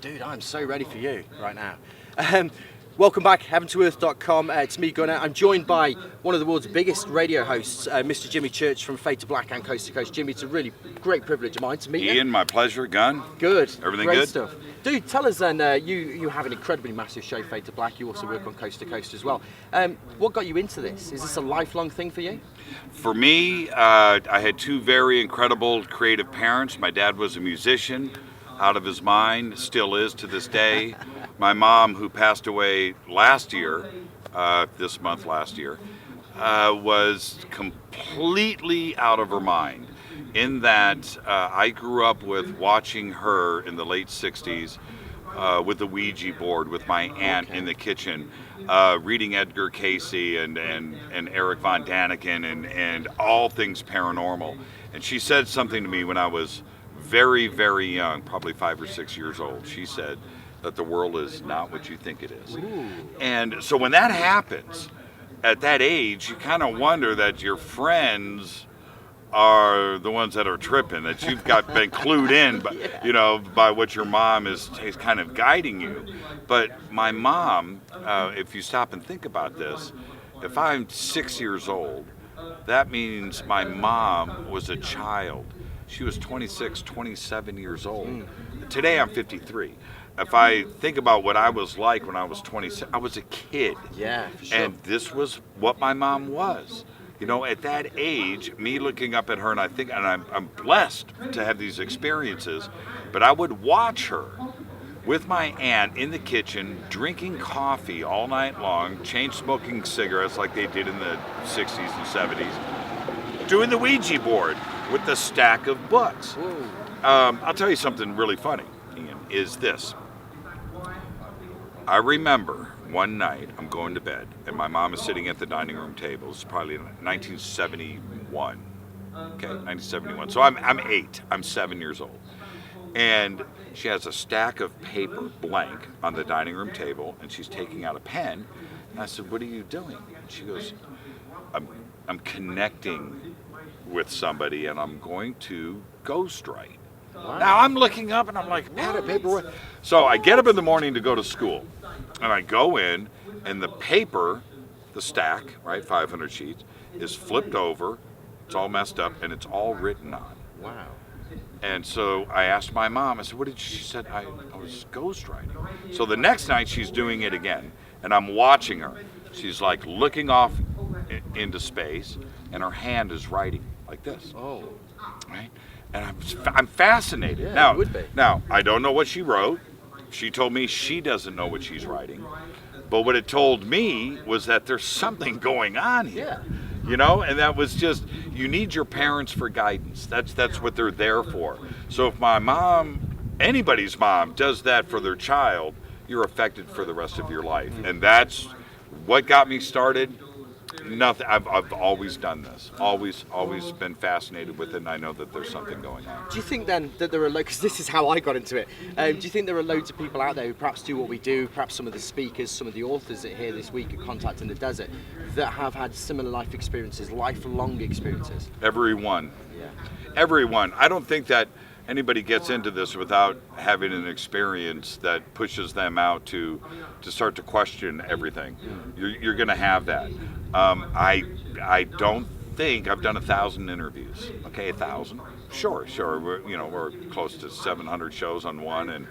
Dude, I'm so ready for you right now. Welcome back, heaventoearth.com. It's me, Gunner. I'm joined by one of the world's biggest radio hosts, Mr. Jimmy Church from Fade to Black and Coast to Coast. Jimmy, it's a really great privilege of mine to meet you. Ian, my pleasure. Gun? Good. Everything great good? Stuff. Dude, tell us then, you have an incredibly massive show, Fade to Black. You also work on Coast to Coast as well. What got you into this? Is this a lifelong thing for you? For me, I had two very incredible creative parents. My dad was a musician, out of his mind, still is to this day. My mom, who passed away last year, was completely out of her mind. In that, I grew up with watching her in the late 60s with the Ouija board with my aunt in the kitchen, reading Edgar Casey and Eric Von Daniken and all things paranormal. And she said something to me when I was very, very young, probably 5 or 6 years old. She said that the world is not what you think it is. Ooh. And so when that happens, at that age, you kind of wonder that your friends are the ones that are tripping, that you've been clued in by, by what your mom is kind of guiding you. But my mom, if you stop and think about this, if I'm 6 years old, that means my mom was a child. She was 26, 27 years old. Today I'm 53. If I think about what I was like when I was 26, I was a kid. Yeah, for sure. And this was what my mom was. At that age, me looking up at her, and I'm blessed to have these experiences, but I would watch her with my aunt in the kitchen, drinking coffee all night long, chain smoking cigarettes like they did in the 60s and 70s, doing the Ouija board with the stack of books. I'll tell you something really funny, Ian, is this. I remember one night I'm going to bed and my mom is sitting at the dining room table. It's probably 1971. Okay, 1971. So I'm 8. I'm 7 years old. And she has a stack of paper, blank, on the dining room table, and she's taking out a pen. And I said, "What are you doing?" And she goes, I'm connecting with somebody and I'm going to ghostwrite. Wow. Now I'm looking up and I'm like, pad of paper. So I get up in the morning to go to school and I go in and the paper, the stack, right, 500 sheets, is flipped over, it's all messed up and it's all written on. Wow. And so I asked my mom, I said, what did she said? I was ghostwriting. So the next night she's doing it again and I'm watching her. She's like looking off into space and her hand is writing like this. Oh. Right? And I'm fascinated. Yeah, now, it would be. Now, I don't know what she wrote. She told me she doesn't know what she's writing. But what it told me was that there's something going on here. Yeah. And that was just, you need your parents for guidance. That's what they're there for. So if my mom, anybody's mom, does that for their child, you're affected for the rest of your life. And that's what got me started. Nothing. I've always done this. Always been fascinated with it, and I know that there's something going on. Do you think then that there are, because this is how I got into it, do you think there are loads of people out there who perhaps do what we do, perhaps some of the speakers, some of the authors that are here this week at Contact in the Desert, that have had similar life experiences, lifelong experiences? Everyone. Yeah. Everyone. I don't think that anybody gets into this without having an experience that pushes them out to start to question everything. You're going to have that. I don't think I've done 1,000 interviews. Okay, 1,000. Sure. We're close to 700 shows on one, and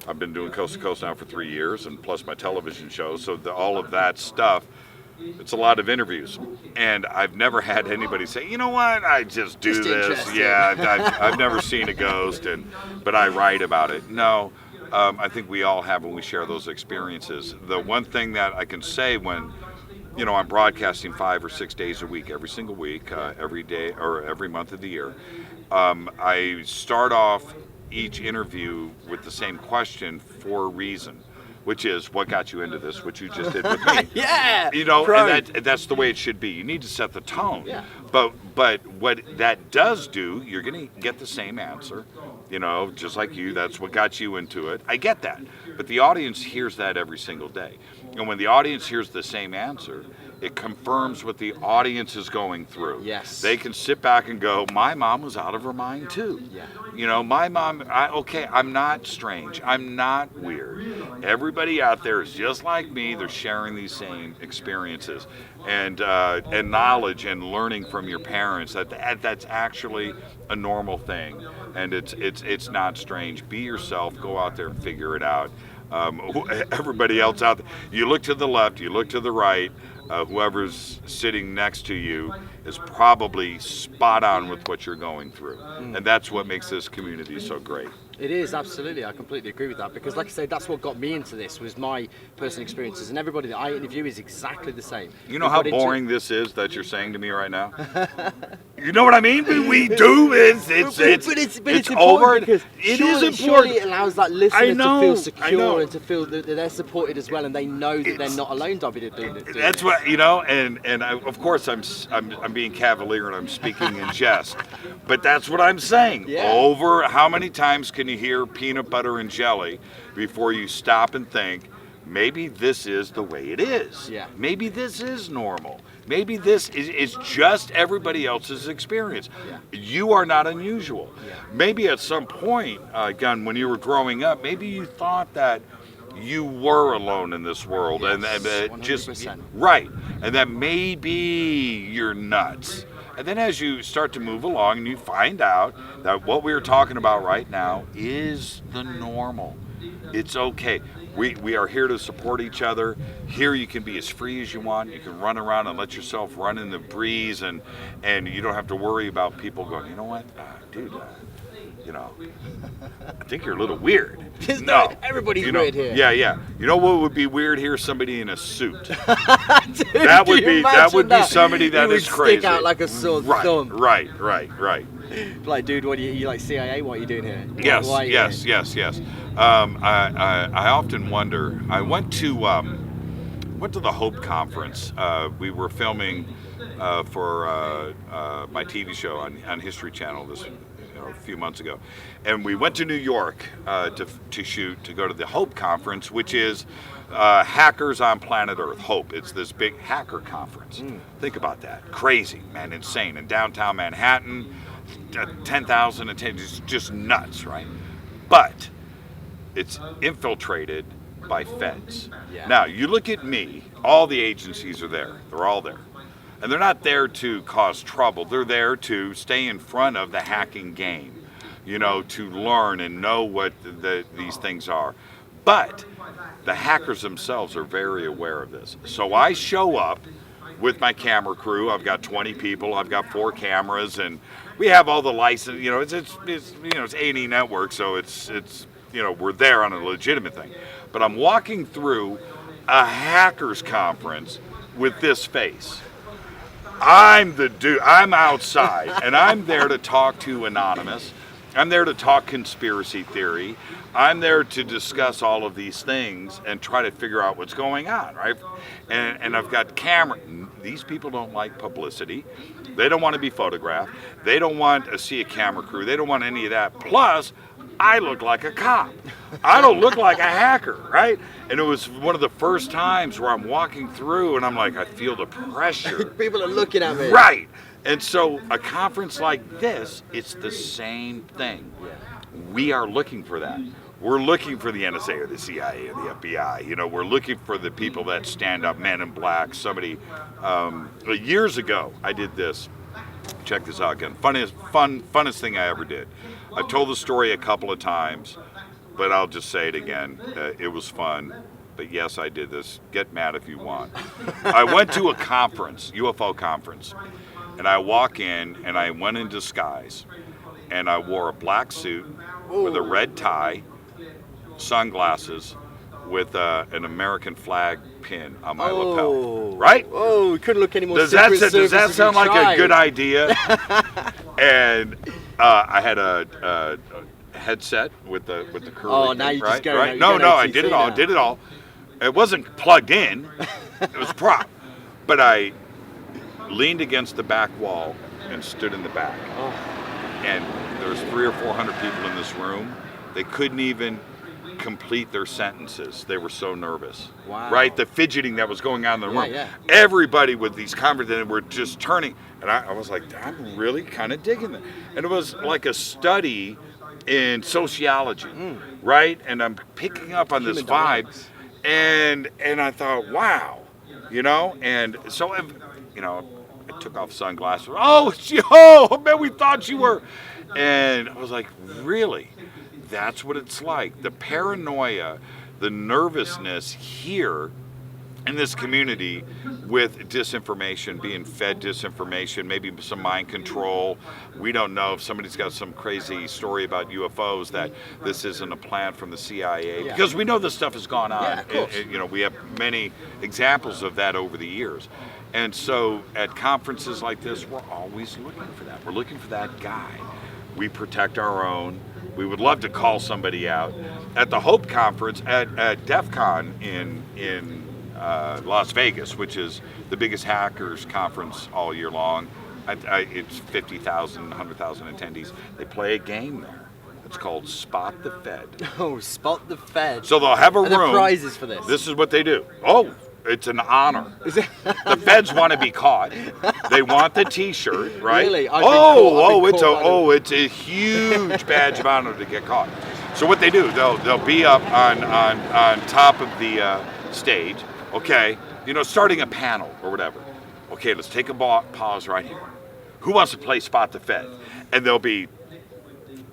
I've been doing Coast to Coast now for 3 years, and plus my television shows. So all of that stuff. It's a lot of interviews, and I've never had anybody say, "You know what? I just do this." Yeah, I've never seen a ghost, but I write about it. No, I think we all have when we share those experiences. The one thing that I can say when, I'm broadcasting 5 or 6 days a week, every single week, every day or every month of the year, I start off each interview with the same question for a reason. Which is what got you into this, which you just did with me. Yeah. And that's the way it should be. You need to set the tone. Yeah. But what that does do, you're going to get the same answer. Just like you, that's what got you into it. I get that. But the audience hears that every single day. And when the audience hears the same answer, it confirms what the audience is going through. Yes. They can sit back and go, my mom was out of her mind too. Yeah. You know, my mom, I'm not strange. I'm not weird. Everybody out there is just like me. They're sharing these same experiences and knowledge and learning from your parents. That's actually a normal thing. And it's not strange. Be yourself. Go out there and figure it out. Everybody else out there, you look to the left, you look to the right, whoever's sitting next to you is probably spot on with what you're going through. And that's what makes this community so great. It is, absolutely. I completely agree with that, because like I say, that's what got me into this, was my personal experiences, and everybody that I interview is exactly the same. You know how boring this is that you're saying to me right now? You know what I mean? We do. It's over. Because it surely, is important. Surely it allows that listener to feel secure and to feel that they're supported as well, and they know that they're not alone doing it. That's what, you know, and of course I'm being cavalier and I'm speaking in jest, but that's what I'm saying. Yeah. Over how many times can you hear peanut butter and jelly before you stop and think, maybe this is the way it is. Yeah. Maybe this is normal. Maybe this is just everybody else's experience. Yeah. You are not unusual. Yeah. Maybe at some point, Gunn, when you were growing up, maybe you thought that you were alone in this world. Yes, and just 100%. right. And that maybe you're nuts. And then as you start to move along and you find out that what we're talking about right now is the normal. It's okay. We are here to support each other. Here you can be as free as you want. You can run around and let yourself run in the breeze, and you don't have to worry about people going, you know what, dude, you know, I think you're a little weird. No, everybody's weird here. Yeah. You know what would be weird here? Somebody in a suit. Dude, that would be somebody that is crazy. Stick out like a sore thumb. Right. Like, dude, what are you like CIA? What are you doing here? Yes. Here? I often wonder. I went to the Hope Conference. We were filming for my TV show on History Channel a few months ago, and we went to New York to go to the Hope Conference, which is Hackers on Planet Earth. Hope. It's this big hacker conference. Think about that. Crazy, man, insane. In downtown Manhattan, 10,000 attendees, just nuts, right? But it's infiltrated by feds. Yeah. Now, you look at me, all the agencies are there. They're all there. And they're not there to cause trouble. They're there to stay in front of the hacking game, you know, to learn and know what these things are. But the hackers themselves are very aware of this. So I show up with my camera crew. I've got 20 people. I've got 4 cameras, and we have all the license. You know, it's A&E Network, so it's you know, we're there on a legitimate thing. But I'm walking through a hackers conference with this face. I'm the dude. I'm outside, and I'm there to talk to Anonymous. I'm there to talk conspiracy theory. I'm there to discuss all of these things and try to figure out what's going on, right? And I've got camera. These people don't like publicity. They don't want to be photographed. They don't want to see a camera crew. They don't want any of that. Plus, I look like a cop. I don't look like a hacker, right? And it was one of the first times where I'm walking through and I'm like, I feel the pressure. People are looking at me. Right. And so a conference like this, it's the same thing. Yeah. We are looking for that. We're looking for the NSA or the CIA or the FBI. You know, we're looking for the people that stand up, men in black. Somebody, years ago, I did this. Check this out again. Funnest thing I ever did. I've told the story a couple of times, but I'll just say it again. It was fun. But yes, I did this. Get mad if you want. I went to a conference, UFO conference, and I walk in and I went in disguise. And I wore a black suit with a red tie, sunglasses, with an American flag pin on my lapel. Right? Oh, we couldn't look any more. Does that sound like a good idea? And I had a headset with the curly. Oh, now you just go. Right? No, I did it all. Did it all. It wasn't plugged in. It was a prop. But I leaned against the back wall and stood in the back. Oh. And there was 300 or 400 people in this room. They couldn't even complete their sentences. They were so nervous. Wow. Right? The fidgeting that was going on in the room. Yeah. Everybody with these conferences were just turning. And I was like, I'm really kind of digging that. And it was like a study in sociology, right? And I'm picking up on this vibe. And I thought, wow, and so, I took off sunglasses. Oh, man, we thought you were. And I was like, really? That's what it's like. The paranoia, the nervousness here in this community with disinformation, being fed disinformation, maybe some mind control. We don't know if somebody's got some crazy story about UFOs that this isn't a plan from the CIA, because we know this stuff has gone on. Yeah, of course. We have many examples of that over the years. And so at conferences like this, we're always looking for that. We're looking for that guy. We protect our own. We would love to call somebody out. At the Hope Conference at DEF CON in Las Vegas, which is the biggest hackers conference all year long. It's 50,000, 100,000 attendees. They play a game there. It's called Spot the Fed. Oh, Spot the Fed. So they'll have a room. room. The prizes for this. This is what they do. Oh, it's an honor. The feds want to be caught. They want the T-shirt, right? Really? It's a huge badge of honor to get caught. So what they do, they'll be up on top of the stage. Okay, starting a panel or whatever. Okay, let's take a pause right here. Who wants to play Spot the Fed? And there'll be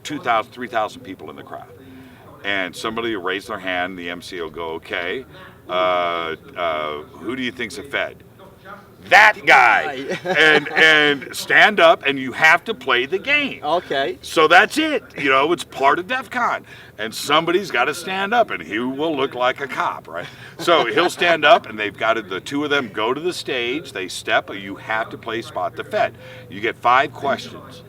2,000, 3,000 people in the crowd. And somebody will raise their hand, the MC will go, okay, who do you think's a Fed? That guy. and stand up, and you have to play the game. Okay. So that's it. It's part of DEF CON. And somebody's got to stand up, and he will look like a cop, right? So he'll stand up, and they've got the two of them go to the stage. They step. You have to play Spot the Fed. You get 5 questions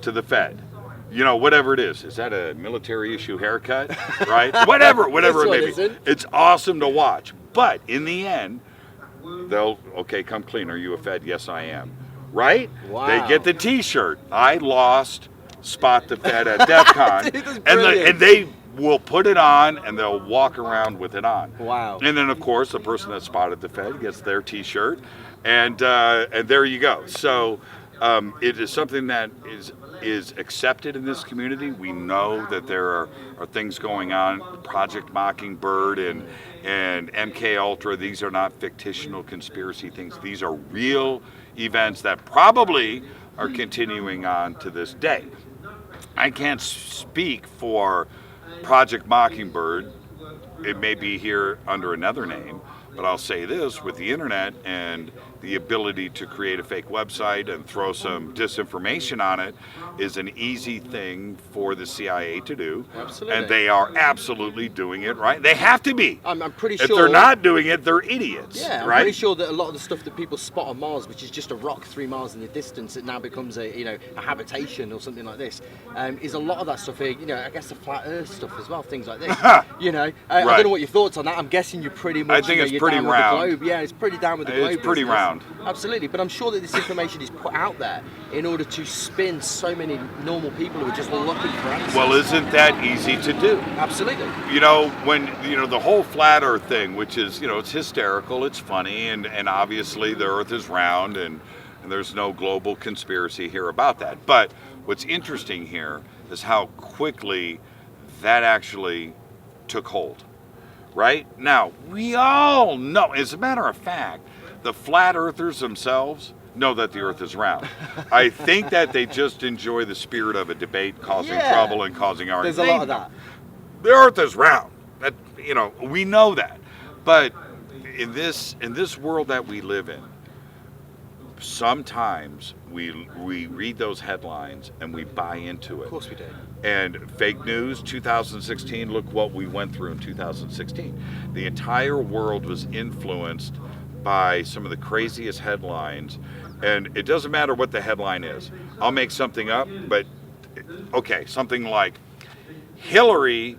to the Fed. Whatever it is. Is that a military issue haircut? Right? Whatever it may be. It's awesome to watch. But in the end, they'll, okay, come clean. Are you a Fed? Yes, I am. Right? Wow. They get the T-shirt. I lost Spot the Fed at DEF CON. and they will put it on, and they'll walk around with it on. Wow. And then, of course, the person that spotted the Fed gets their T-shirt. And there you go. So it is something that is accepted in this community. We know that there are things going on, Project Mockingbird and MK Ultra. These are not fictional conspiracy things. These are real events that probably are continuing on to this day. I can't speak for Project Mockingbird. It may be here under another name, but I'll say this, with the internet and the ability to create a fake website and throw some disinformation on it is an easy thing for the CIA to do. Absolutely. And they are absolutely doing it right. They have to be. I'm pretty sure. If they're not doing it, they're idiots. Yeah, I'm right? pretty sure that a lot of the stuff that people spot on Mars, which is just a rock 3 miles in the distance, it now becomes a habitation or something like this, is a lot of that stuff here. I guess the flat Earth stuff as well, things like this. I don't know what your thoughts on that. I'm guessing you're pretty much. I think it's you're pretty down round. With the globe. Yeah, it's pretty down with the globe. It's pretty business. round. Absolutely, but I'm sure that this information is put out there in order to spin so many normal people who are just looking for answers. Well, isn't that easy to do? Absolutely. When the whole flat Earth thing, which is it's hysterical, it's funny, and obviously the Earth is round, and there's no global conspiracy here about that. But what's interesting here is how quickly that actually took hold. Right? Now, we all know, as a matter of fact, the flat earthers themselves know that the Earth is round. I think that they just enjoy the spirit of a debate, causing trouble and causing arguments. There's a lot of that. The Earth is round. That we know that. But in this world that we live in, sometimes we read those headlines and we buy into it. Of course we do. And fake news, 2016, look what we went through in 2016. The entire world was influenced by some of the craziest headlines, and it doesn't matter what the headline is. I'll make something up, but okay, something like Hillary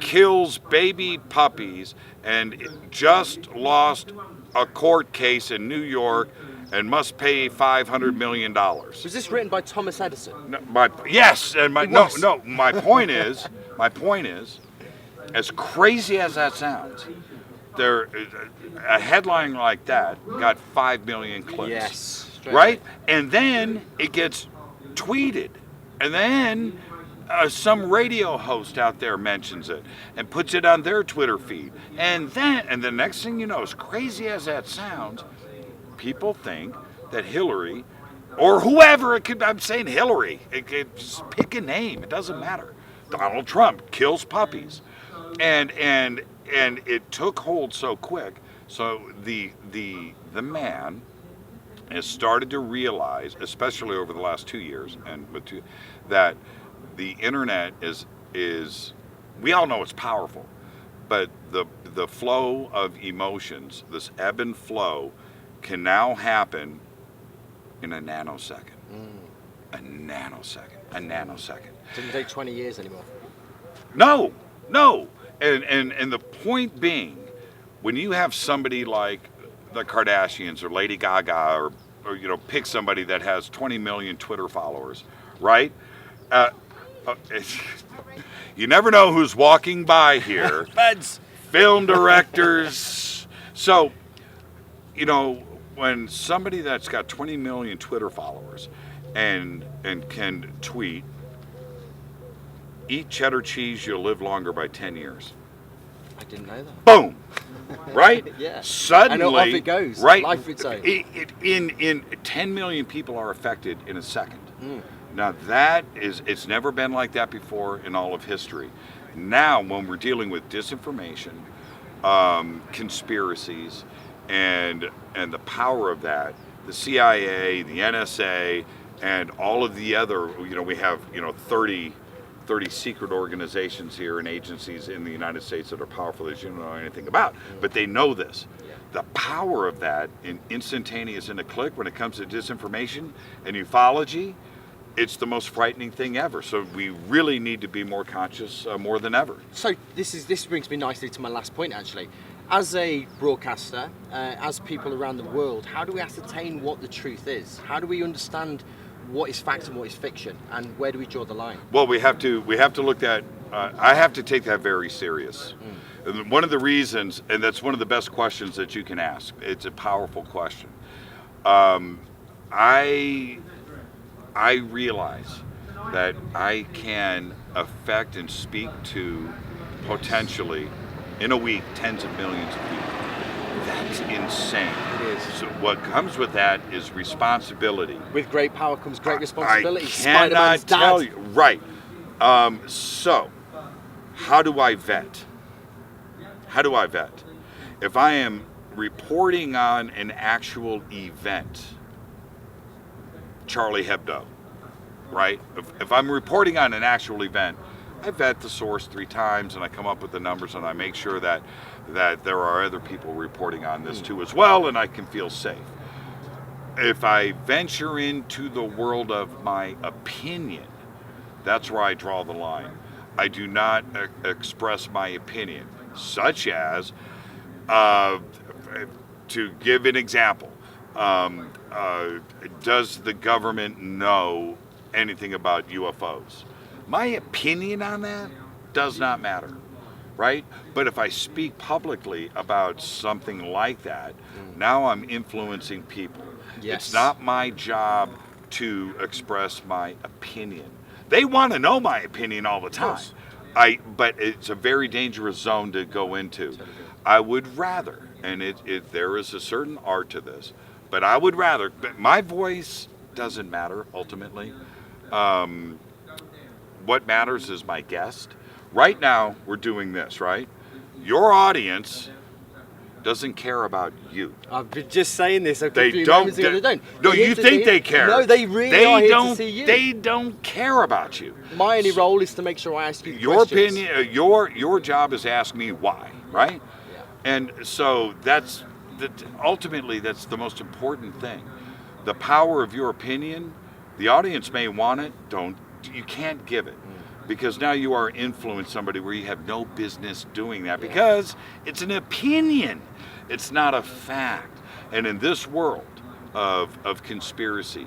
kills baby puppies and just lost a court case in New York and must pay $500 million. Was this written by Thomas Edison? No, my point is, as crazy as that sounds, a headline like that got 5 million clicks. Yes. Right? And then it gets tweeted. And then some radio host out there mentions it and puts it on their Twitter feed. And the next thing you know, as crazy as that sounds, people think that Hillary, or whoever it could, I'm saying Hillary, just pick a name, it doesn't matter. Donald Trump kills puppies. And it took hold so quick. So the man has started to realize, especially over the last 2 years, that the internet is we all know it's powerful, but the flow of emotions, this ebb and flow, can now happen in a nanosecond. A nanosecond. Didn't take 20 years anymore. No. And the point being, when you have somebody like the Kardashians or Lady Gaga or pick somebody that has 20 million Twitter followers, right? You never know who's walking by here. Feds. Film directors. So, when somebody that's got 20 million Twitter followers and can tweet, eat cheddar cheese, you'll live longer by 10 years. I didn't know that. Boom. Right? Yeah. Suddenly, and off it goes. Right? Life its own. In 10 million people are affected in a second. Now it's never been like that before in all of history. Now, when we're dealing with disinformation, conspiracies, and the power of that, the CIA, the NSA, and all of the other, we have 30 secret organizations here and agencies in the United States that are powerful that you don't know anything about, but they know this. The power of that in instantaneous in a click when it comes to disinformation and ufology, it's the most frightening thing ever. So we really need to be more conscious more than ever. So this brings me nicely to my last point, actually. As a broadcaster, as people around the world, how do we ascertain what the truth is? How do we understand what is fact and what is fiction, and where do we draw the line? Well, we have to look at. I have to take that very serious. And one of the reasons, and that's one of the best questions that you can ask. It's a powerful question. I realize that I can affect and speak to potentially in a week tens of millions of people. That's insane. It is. So what comes with that is responsibility. With great power comes great responsibility. I cannot Spider-Man's tell dad. you. Right. So, how do I vet? If I am reporting on an actual event, Charlie Hebdo, right? If I'm reporting on an actual event, I vet the source 3 times and I come up with the numbers and I make sure that there are other people reporting on this too as well, and I can feel safe. If I venture into the world of my opinion, that's where I draw the line. I do not express my opinion, such as, to give an example, does the government know anything about UFOs? My opinion on that does not matter, right? But if I speak publicly about something like that, now I'm influencing people. Yes. It's not my job to express my opinion. They want to know my opinion all the time. But it's a very dangerous zone to go into. I would rather, and there is a certain art to this, but I would rather, but my voice doesn't matter ultimately. What matters is my guest. Right now, we're doing this, right? Your audience doesn't care about you. I've been just saying this. They don't. No, you think they care. No, they really are here to see you. They don't care about you. My only role is to make sure I ask you your questions. opinion. Your job is to ask me why, right? Yeah. And so ultimately that's the most important thing. The power of your opinion. The audience may want it. You can't give it. Because now you are influencing somebody where you have no business doing that, because it's an opinion. It's not a fact. And in this world of conspiracy,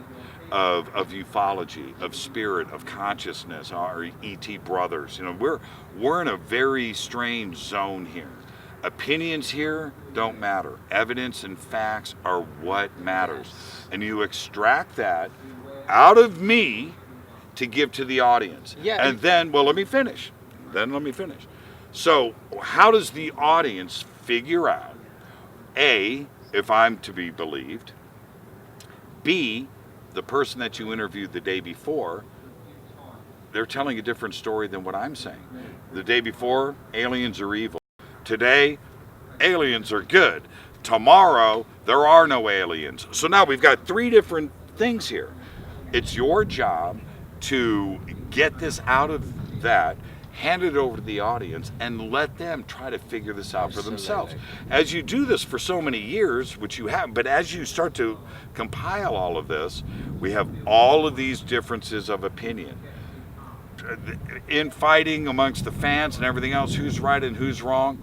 of ufology, of spirit, of consciousness, our ET brothers. You know, we're in a very strange zone here. Opinions here don't matter. Evidence and facts are what matters. And you extract that out of me to give to the audience. Yeah. And then, well, let me finish. So, how does the audience figure out, A, if I'm to be believed, B, the person that you interviewed the day before, they're telling a different story than what I'm saying. The day before, aliens are evil. Today, aliens are good. Tomorrow, there are no aliens. So now we've got three different things here. It's your job to get this out of that, hand it over to the audience, and let them try to figure this out for themselves. As you do this for so many years, which you have, but as you start to compile all of this, we have all of these differences of opinion. In fighting amongst the fans and everything else, who's right and who's wrong,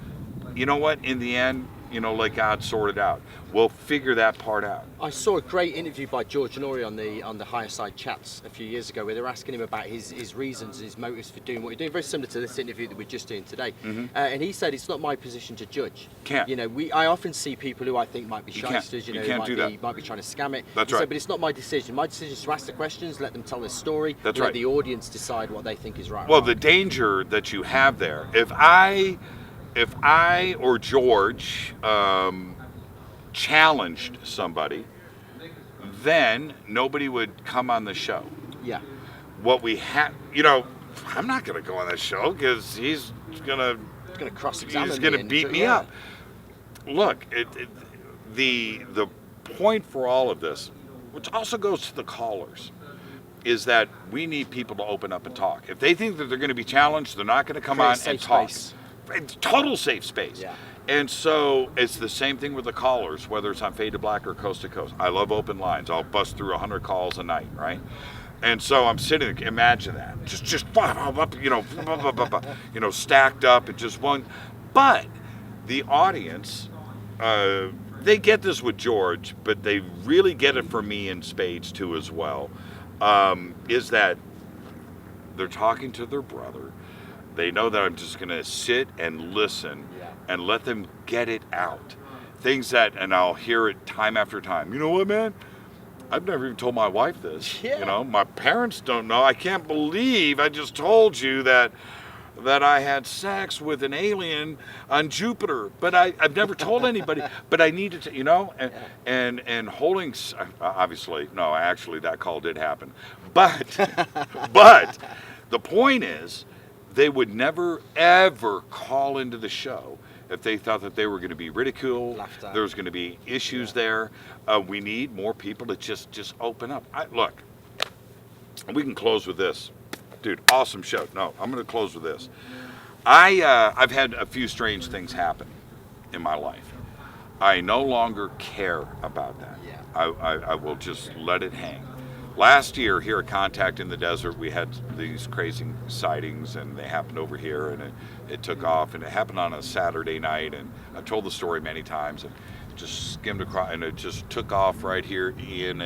you know what? In the end, you know, let God sort it out. We'll figure that part out. I saw a great interview by George Norrie on the Higher Side Chats a few years ago, where they were asking him about his reasons and his motives for doing what he's doing. Very similar to this interview that we're just doing today. And he said it's not my position to judge. Can't. You know, I often see people who I think might be shysters. You know, might be trying to scam it. That's He right. said, but it's not my decision. My decision is to ask the questions, let them tell their story, That's let right. the audience decide what they think is right. Well, the danger that you have there, if I or George challenged somebody, then nobody would come on the show. Yeah. What we have, you know, I'm not going to go on that show because he's going to cross-examine me. He's going to beat me up. Look, the point for all of this, which also goes to the callers, is that we need people to open up and talk. If they think that they're going to be challenged, they're not going to come on and talk. It's total safe space. Yeah. And so it's the same thing with the callers, whether it's on Fade to Black or Coast to Coast. I love open lines. I'll bust through 100 calls a night, right? And so I'm sitting, imagine that, just stacked up and just one. But the audience, they get this with George, but they really get it from me in spades too as well, is that they're talking to their brother. They know that I'm just going to sit and listen and let them get it out. Things that, and I'll hear it time after time. You know what, man? I've never even told my wife this. Yeah. You know, my parents don't know. I can't believe I just told you that I had sex with an alien on Jupiter, but I've never told anybody. But I needed to, you know, and holding, obviously, no, actually that call did happen. But the point is, they would never ever call into the show if they thought that they were going to be ridiculed. There was going to be issues there. We need more people to just open up. Look, we can close with this. Dude, awesome show. No, I'm going to close with this. I've had a few strange things happen in my life. I no longer care about that. Yeah. I will just let it hang. Last year here at Contact in the Desert, we had these crazy sightings, and they happened over here, and it took off, and it happened on a Saturday night, and I've told the story many times, and it just skimmed across, and it just took off right here, Ian,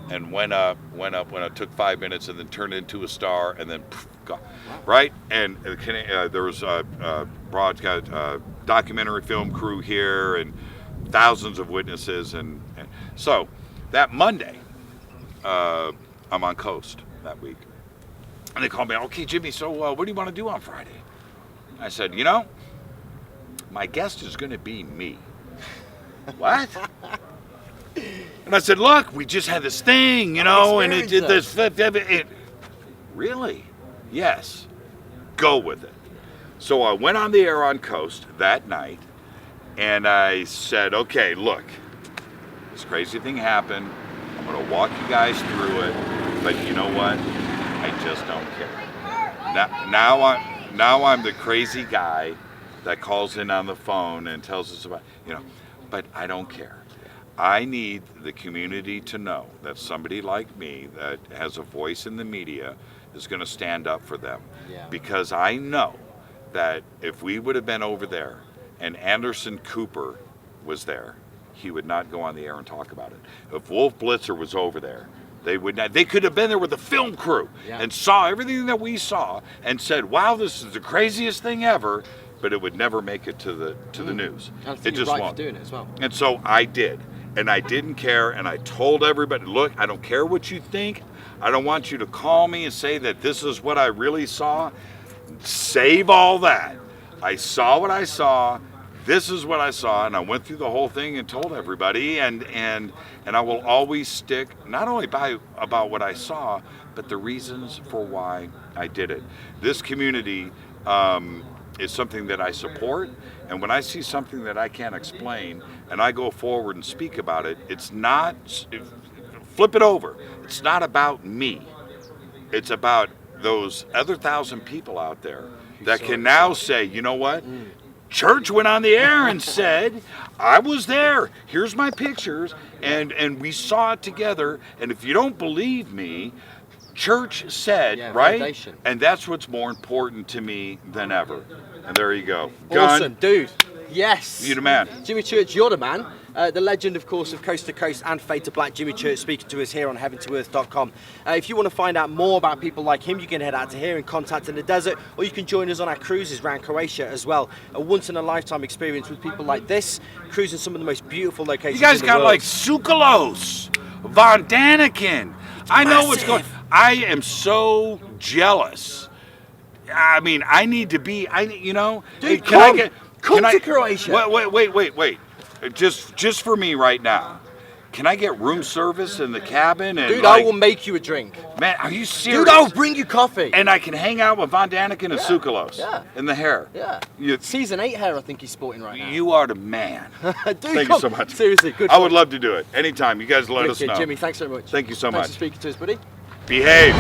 and went up, when it took 5 minutes, and then turned into a star, and then gone, right? And there was a broadcast documentary film crew here, and thousands of witnesses, and so that Monday, I'm on Coast that week. And they called me, okay, Jimmy, so what do you want to do on Friday? I said, you know, my guest is going to be me. What? And I said, look, we just had this thing, you know, and it did this. Really? Yes. Go with it. So I went on the air on Coast that night, and I said, okay, look, this crazy thing happened. I'm going to walk you guys through it, but you know what? I just don't care. Now I'm the crazy guy that calls in on the phone and tells us about, you know, but I don't care. I need the community to know that somebody like me that has a voice in the media is going to stand up for them. Yeah. Because I know that if we would have been over there and Anderson Cooper was there, he would not go on the air and talk about it. If Wolf Blitzer was over there, They would not. They could have been there with the film crew and saw everything that we saw and said, "Wow, this is the craziest thing ever," but it would never make it to the news. I think It you're just right won't. for doing it as well. And so I did, and I didn't care, and I told everybody, "Look, I don't care what you think. I don't want you to call me and say that this is what I really saw. Save all that. I saw what I saw. This is what I saw," and I went through the whole thing and told everybody, and I will always stick not only by about what I saw, but the reasons for why I did it. This community is something that I support, and when I see something that I can't explain and I go forward and speak about it, it's not, flip it over, it's not about me. It's about those other 1,000 people out there that can now say, "You know what? Church went on the air and said, I was there. Here's my pictures, and we saw it together. And if you don't believe me, church said," right? Validation. And that's what's more important to me than ever. And there you go. Gun, Awesome, dude. Yes. you the man. Jimmy Church, you're the man. The legend, of course, of Coast to Coast and Fade to Black. Jimmy Church speaking to us here on heaventoearth.com. If you want to find out more about people like him, you can head out to here and Contact in the Desert, or you can join us on our cruises around Croatia as well. A once-in-a-lifetime experience with people like this, cruising some of the most beautiful locations You guys in the got world. like Sukalos, Von Daniken. I know what's going. I am so jealous. I mean, I need to be. Dude, can come I to Croatia. Wait. Just for me right now. Can I get room service in the cabin? And Dude, I will make you a drink. Man, are you serious? Dude, I'll bring you coffee. And I can hang out with Von Daniken and Sukalos. Yeah. In the hair. Yeah. You, Season 8 hair, I think he's sporting right now. you are the man. Dude, Thank come. you so much. Seriously, good. I would love to do it anytime. You guys let us know. Jimmy, thanks so much. Thank you so Thanks much. for speaking to us, buddy. Behave.